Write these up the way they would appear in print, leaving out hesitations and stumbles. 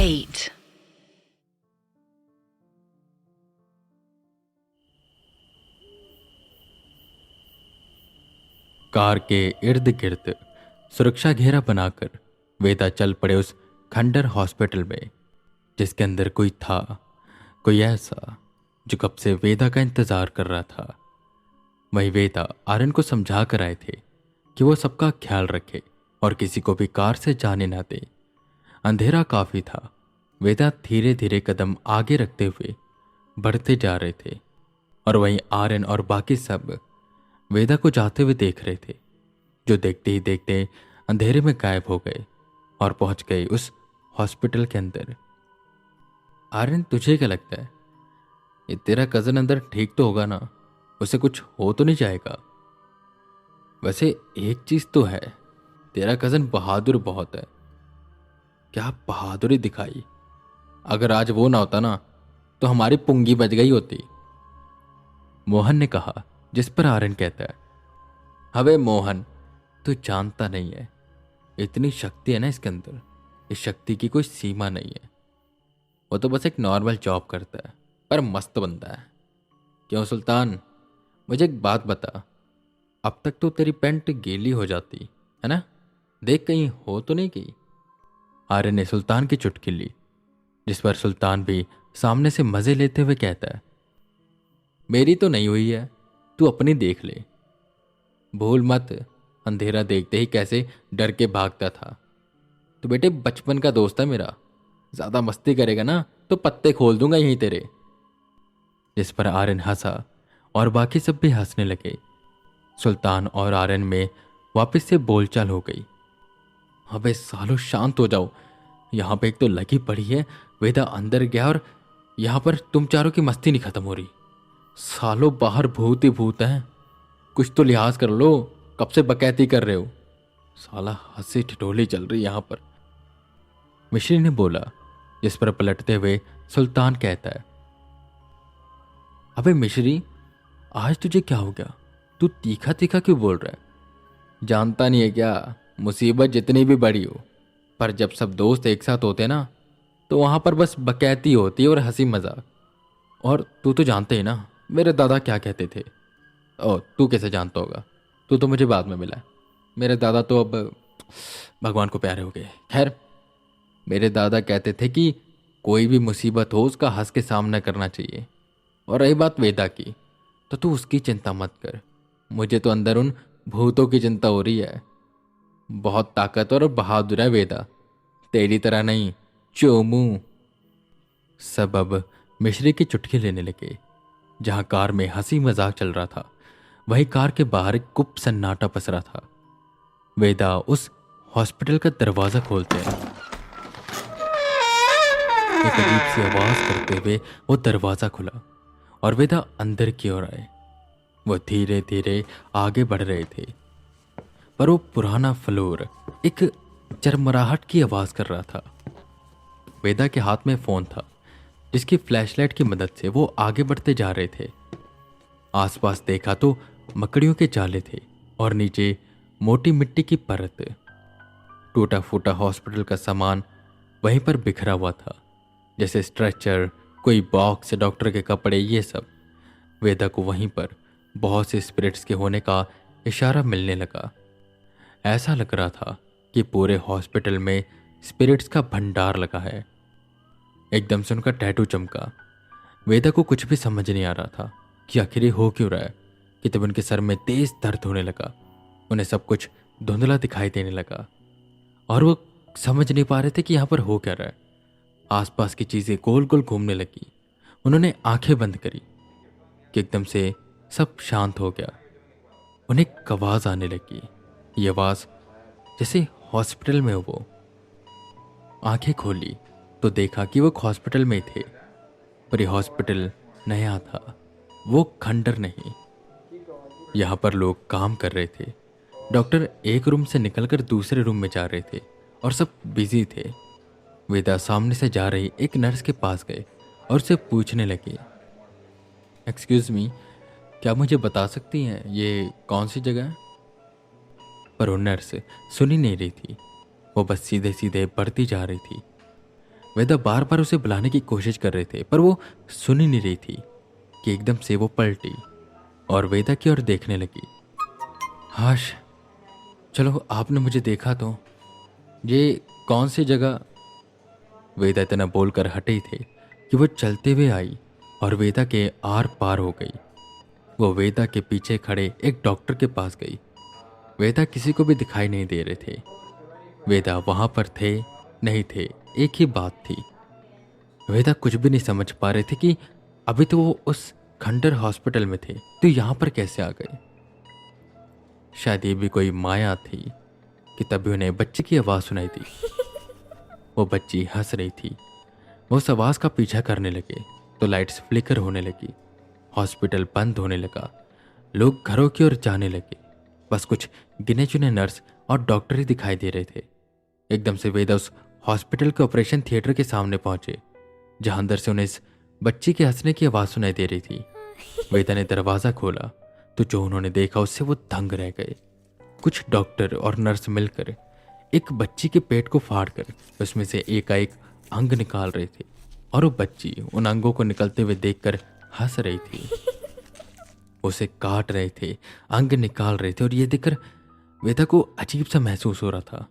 8. Car के इर्द गिर्द सुरक्षा घेरा बनाकर वेदा चल पड़े उस खंडर हॉस्पिटल में, जिसके अंदर कोई था, कोई ऐसा जो कब से वेदा का इंतजार कर रहा था। वही वेदा आर्यन को समझा कर आए थे कि वो सबका ख्याल रखे और किसी को भी कार से जाने ना दे। अंधेरा काफी था। वेदा धीरे धीरे कदम आगे रखते हुए बढ़ते जा रहे थे और वहीं आर्यन और बाकी सब वेदा को जाते हुए देख रहे थे, जो देखते ही देखते अंधेरे में गायब हो गए और पहुंच गए उस हॉस्पिटल के अंदर। आर्यन, तुझे क्या लगता है, ये तेरा कजन अंदर ठीक तो होगा ना? उसे कुछ हो तो नहीं जाएगा? वैसे एक चीज तो है, तेरा कजन बहादुर बहुत है। क्या बहादुरी दिखाई! अगर आज वो ना होता ना तो हमारी पुंगी बच गई होती, मोहन ने कहा। जिस पर आर्यन कहता है, अबे मोहन, तू जानता नहीं है, इतनी शक्ति है ना इसके अंदर, इस शक्ति की कोई सीमा नहीं है। वो तो बस एक नॉर्मल जॉब करता है, पर मस्त बंदा है। क्यों सुल्तान, मुझे एक बात बता, अब तक तो तेरी पैंट गीली हो जाती है ना? देख कहीं हो तो नहीं गई? आर्यन ने सुल्तान की चुटकी ली, जिस पर सुल्तान भी सामने से मजे लेते हुए कहता है, मेरी तो नहीं हुई है, तू अपनी देख ले। भूल मत, अंधेरा देखते ही कैसे डर के भागता था। तो बेटे बचपन का दोस्त है मेरा, ज्यादा मस्ती करेगा ना तो पत्ते खोल दूंगा यहीं तेरे। जिस पर आर्यन हंसा और बाकी सब भी हंसने लगे। सुल्तान और आर्यन में वापस से बोलचाल हो गई। अबे सालो शांत हो जाओ, यहां पे एक तो लगी पड़ी है, वेदा अंदर गया और यहां पर तुम चारों की मस्ती नहीं खत्म हो रही। सालो बाहर भूत ही भूत है, कुछ तो लिहाज कर लो, कब से बकैती कर रहे हो? साला हंसी ठिठोली चल रही यहां पर, मिश्री ने बोला। जिस पर पलटते हुए सुल्तान कहता है, अबे मिश्री, आज तुझे क्या हो गया? तू तीखा तीखा क्यों बोल रहा है? जानता नहीं है क्या, मुसीबत जितनी भी बड़ी हो, पर जब सब दोस्त एक साथ होते ना तो वहां पर बस बकैती होती है और हंसी मजाक। और तू तो जानते ही ना मेरे दादा क्या कहते थे। ओ, तू कैसे जानता होगा, तू तो मुझे बाद में मिला है। मेरे दादा तो अब भगवान को प्यारे हो गए। खैर, मेरे दादा कहते थे कि कोई भी मुसीबत हो उसका हंस के सामना करना चाहिए। और रही बात वेदा की, तो तू उसकी चिंता मत कर, मुझे तो अंदर उन भूतों की चिंता हो रही है। बहुत ताकतवर और बहादुर है वेदा, तेरी तरह नहीं, चोमू। सब अब मिश्री की चुटकी लेने लगे। जहां कार में हंसी मजाक चल रहा था, वही कार के बाहर एक गुप्त सन्नाटा पसरा था। वेदा उस हॉस्पिटल का दरवाजा खोलते हैं। एक अजीब सी आवाज करते हुए वो दरवाजा खुला और वेदा अंदर की ओर आए। वो धीरे धीरे आगे बढ़ रहे थे, पर वो पुराना फ्लोर एक चरमराहट की आवाज कर रहा था। वेदा के हाथ में फोन था, जिसकी फ्लैशलाइट की मदद से वो आगे बढ़ते जा रहे थे। आसपास देखा तो मकड़ियों के जाले थे और नीचे मोटी मिट्टी की परत। टूटा फूटा हॉस्पिटल का सामान वहीं पर बिखरा हुआ था, जैसे स्ट्रेचर, कोई बॉक्स, डॉक्टर के कपड़े, ये सब। वेदा को वहीं पर बहुत से स्पिरिट्स के होने का इशारा मिलने लगा। ऐसा लग रहा था कि पूरे हॉस्पिटल में स्पिरिट्स का भंडार लगा है। एकदम से उनका टैटू चमका। वेदा को कुछ भी समझ नहीं आ रहा था कि आखिर ये हो क्यों रहा है, कि तब उनके सर में तेज दर्द होने लगा। उन्हें सब कुछ धुंधला दिखाई देने लगा और वो समझ नहीं पा रहे थे कि यहाँ पर हो क्या रहा है। आसपास की चीजें गोल गोल घूमने लगी। उन्होंने आंखें बंद करी कि एकदम से सब शांत हो गया। उन्हें एक आवाज आने लगी। ये आवाज जैसे हॉस्पिटल में हो। वो आंखें खोली तो देखा कि वो हॉस्पिटल में थे, पर ये हॉस्पिटल नया था, वो खंडर नहीं। यहाँ पर लोग काम कर रहे थे। डॉक्टर एक रूम से निकलकर दूसरे रूम में जा रहे थे और सब बिजी थे। वेदा सामने से जा रही एक नर्स के पास गए और उसे पूछने लगे, एक्सक्यूज मी, क्या मुझे बता सकती हैं ये कौन सी जगह है? पर वो नर्स सुन ही नहीं रही थी। वो बस सीधे सीधे बढ़ती जा रही थी। वेदा बार बार उसे बुलाने की कोशिश कर रहे थे, पर वो सुन ही नहीं रही थी कि एकदम से वो पलटी और वेदा की ओर देखने लगी। हाश, चलो आपने मुझे देखा तो, ये कौन सी जगह? वेदा इतना बोलकर हटे ही थे कि वो चलते हुए आई और वेदा के आर पार हो गई। वो वेदा के पीछे खड़े एक डॉक्टर के पास गई। वेदा किसी को भी दिखाई नहीं दे रहे थे। वेदा वहां पर थे नहीं थे, एक ही बात थी। वेदा कुछ भी नहीं समझ पा रहे थे कि अभी तो वो उस खंडर हॉस्पिटल में थे, तो यहां पर कैसे आ गए। शायद ये भी कोई माया थी कि तभी उन्हें बच्चे की आवाज सुनाई दी। वो बच्ची हंस रही थी। वो उस आवाज का पीछा करने लगे तो लाइट्स फ्लिकर होने लगी, हॉस्पिटल बंद होने लगा, लोग घरों की ओर जाने लगे। बस कुछ गिने चुने नर्स और डॉक्टर ही दिखाई दे रहे थे। एकदम से वेदा उस हॉस्पिटल के ऑपरेशन थिएटर के सामने पहुंचे, जहां अंदर से उन्हें इस बच्ची के हंसने की आवाज सुनाई दे रही थी। वेदा ने दरवाजा खोला तो जो उन्होंने देखा उससे वो दंग रह गए। कुछ डॉक्टर और नर्स मिलकर एक बच्ची के पेट को फाड़कर उसमें से एकाएक अंग निकाल रहे थे और वो बच्ची उन अंगों को निकलते हुए देखकर हंस रही थी। उसे काट रहे थे, अंग निकाल रहे थे और ये देखकर वेदा को अजीब सा महसूस हो रहा था।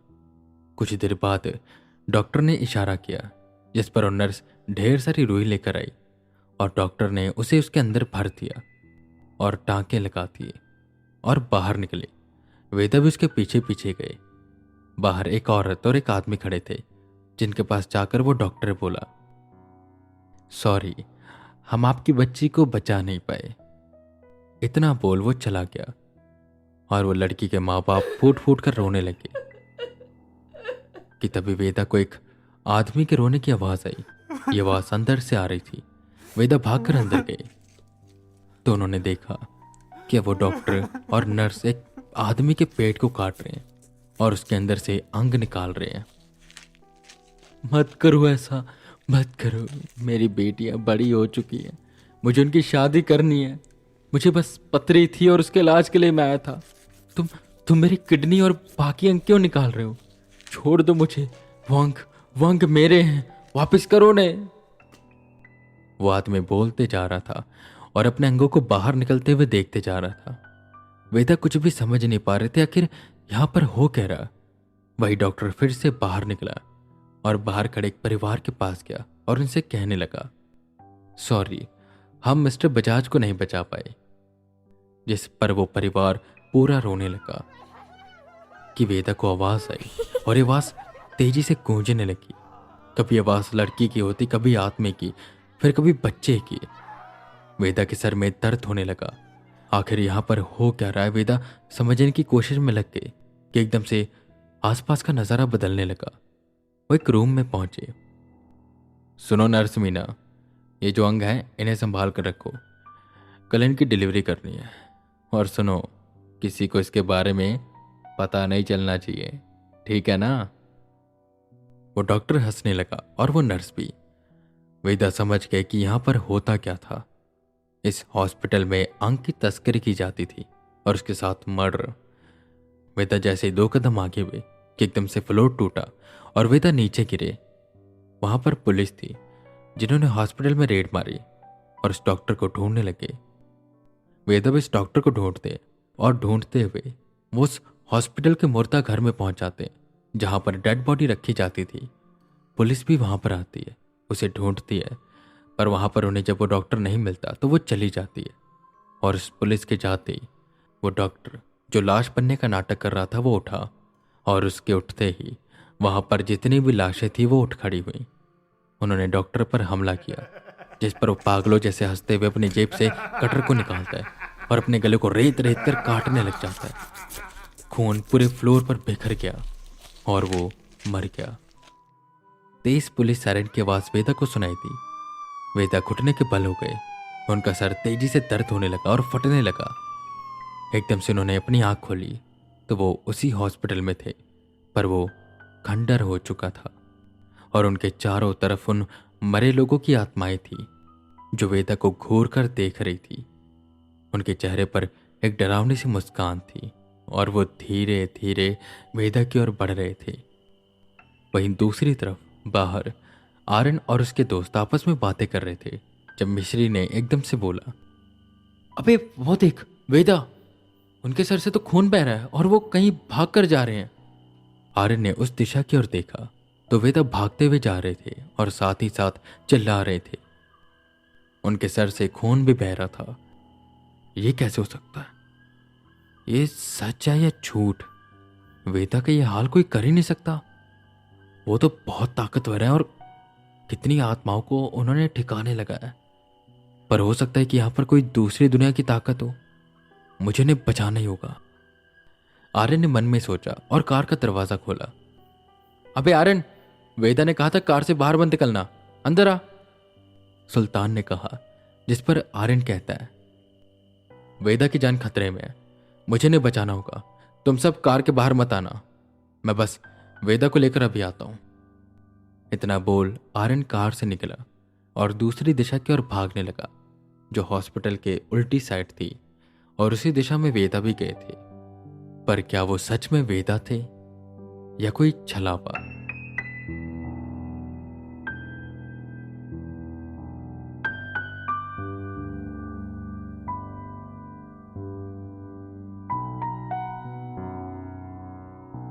कुछ देर बाद डॉक्टर ने इशारा किया, जिस पर वो नर्स ढेर सारी रुई लेकर आई और डॉक्टर ने उसे उसके अंदर भर दिया और टांके लगा दिए और बाहर निकले। वेदा भी उसके पीछे पीछे गए। बाहर एक औरत और एक आदमी खड़े थे, जिनके पास जाकर वो डॉक्टर बोला, सॉरी, हम आपकी बच्ची को बचा नहीं पाए। इतना बोल वो चला गया और वो लड़की के माँ बाप फूट फूट कर रोने लगे कि तभी वेदा को एक आदमी के रोने की आवाज आई। ये आवाज अंदर से आ रही थी। वेदा भागकर अंदर गए तो उन्होंने देखा कि वो डॉक्टर और नर्स एक आदमी के पेट को काट रहे हैं और उसके अंदर से अंग निकाल रहे हैं। मत करो ऐसा, मत करो, मेरी बेटियां बड़ी हो चुकी है, मुझे उनकी शादी करनी है, मुझे बस पथरी थी और उसके इलाज के लिए मैं आया था। तुम मेरी किडनी और बाकी अंग क्यों निकाल रहे हो? छोड़ दो मुझे, वो अंग मेरे हैं, वापस करो ने। वो आदमी बोलते जा रहा था और अपने अंगों को बाहर निकलते हुए देखते जा रहा था। वेदा कुछ भी समझ नहीं पा रहे थे आखिर यहां पर हो क्या रहा। वही डॉक्टर फिर से बाहर निकला और बाहर खड़े एक परिवार के पास गया और उनसे कहने लगा, सॉरी, हम मिस्टर बजाज को नहीं बचा पाए। जिस पर वो परिवार पूरा रोने लगा कि वेदा को आवाज आई और ये आवाज तेजी से गूंजने लगी। कभी आवाज लड़की की होती, कभी आदमी की, फिर कभी बच्चे की। वेदा के सर में दर्द होने लगा। आखिर यहां पर हो क्या रहा है? वेदा समझने की कोशिश में लग गई कि एकदम से आसपास का नजारा बदलने लगा। वो एक रूम में पहुंचे। सुनो नर्स मीना, ये जो अंग हैं इन्हें संभाल कर रखो, कल इनकी डिलीवरी करनी है। और सुनो, किसी को इसके बारे में पता नहीं चलना चाहिए, ठीक है ना? वो डॉक्टर हंसने लगा और वो नर्स भी। वेदा समझ गए कि यहां पर होता क्या था। इस हॉस्पिटल में अंग की तस्करी की जाती थी और उसके साथ मर्डर। वेदा जैसे 2 कदम आगे हुए कि एकदम से फ्लोर टूटा और वेदा नीचे गिरे। वहां पर पुलिस थी, जिन्होंने हॉस्पिटल में रेड मारी और उस डॉक्टर को ढूंढने लगे। वेदा भी इस डॉक्टर को ढूंढते और ढूंढते हुए वो उस हॉस्पिटल के मुर्दा घर में पहुंच जाते, जहां पर डेड बॉडी रखी जाती थी। पुलिस भी वहां पर आती है, उसे ढूंढती है, पर वहां पर उन्हें जब वो डॉक्टर नहीं मिलता तो वो चली जाती है। और उस पुलिस के जाते ही वो डॉक्टर जो लाश बनने का नाटक कर रहा था वो उठा और उसके उठते ही वहां पर जितनी भी लाशें थी वो उठ खड़ी हुई। उन्होंने डॉक्टर पर हमला किया, जिस पर वो पागलों जैसे हंसते हुए अपनी जेब से कटर को निकालता है और अपने गले को रेत रेत कर काटने लग जाता है। खून पूरे फ्लोर पर बिखर गया और वो मर गया। तेज पुलिस सायरन की आवाज वेदा को सुनाई दी। वेदा घुटने के बल हो गए। उनका सर तेजी से दर्द होने लगा और फटने लगा। एकदम से उन्होंने अपनी आंख खोली तो वो उसी हॉस्पिटल में थे, पर वो खंडर हो चुका था और उनके चारों तरफ उन मरे लोगों की आत्माएं थी जो वेदा को घूर कर देख रही थी। उनके चेहरे पर एक डरावनी सी मुस्कान थी और वो धीरे धीरे वेदा की ओर बढ़ रहे थे। वहीं दूसरी तरफ बाहर आर्यन और उसके दोस्त आपस में बातें कर रहे थे जब मिश्री ने एकदम से बोला, अबे वो देख वेदा, उनके सर से तो खून बह रहा है और वो कहीं भाग कर जा रहे हैं। आर्यन ने उस दिशा की ओर देखा तो वेदा भागते हुए जा रहे थे और साथ ही साथ चिल्ला रहे थे। उनके सर से खून भी बह रहा था। ये कैसे हो सकता है? ये सच है या झूठ? वेदा का ये हाल कोई कर ही नहीं सकता। वो तो बहुत ताकतवर है और कितनी आत्माओं को उन्होंने ठिकाने लगाया। पर हो सकता है कि यहां पर कोई दूसरी दुनिया की ताकत हो। मुझे इन्हें बचाना ही होगा। आर्यन ने मन में सोचा और कार का दरवाजा खोला। अबे आर्यन, वेदा ने कहा था कार से बाहर मत निकलना, अंदर आ, सुल्तान ने कहा। जिस पर आर्यन कहता है, वेदा की जान खतरे में है, मुझे इन्हें बचाना होगा। तुम सब कार के बाहर मत आना, मैं बस वेदा को लेकर अभी आता हूं। इतना बोल आर्यन कार से निकला और दूसरी दिशा की ओर भागने लगा जो हॉस्पिटल के उल्टी साइड थी, और उसी दिशा में वेदा भी गए थे। पर क्या वो सच में वेदा थे या कोई छलावा?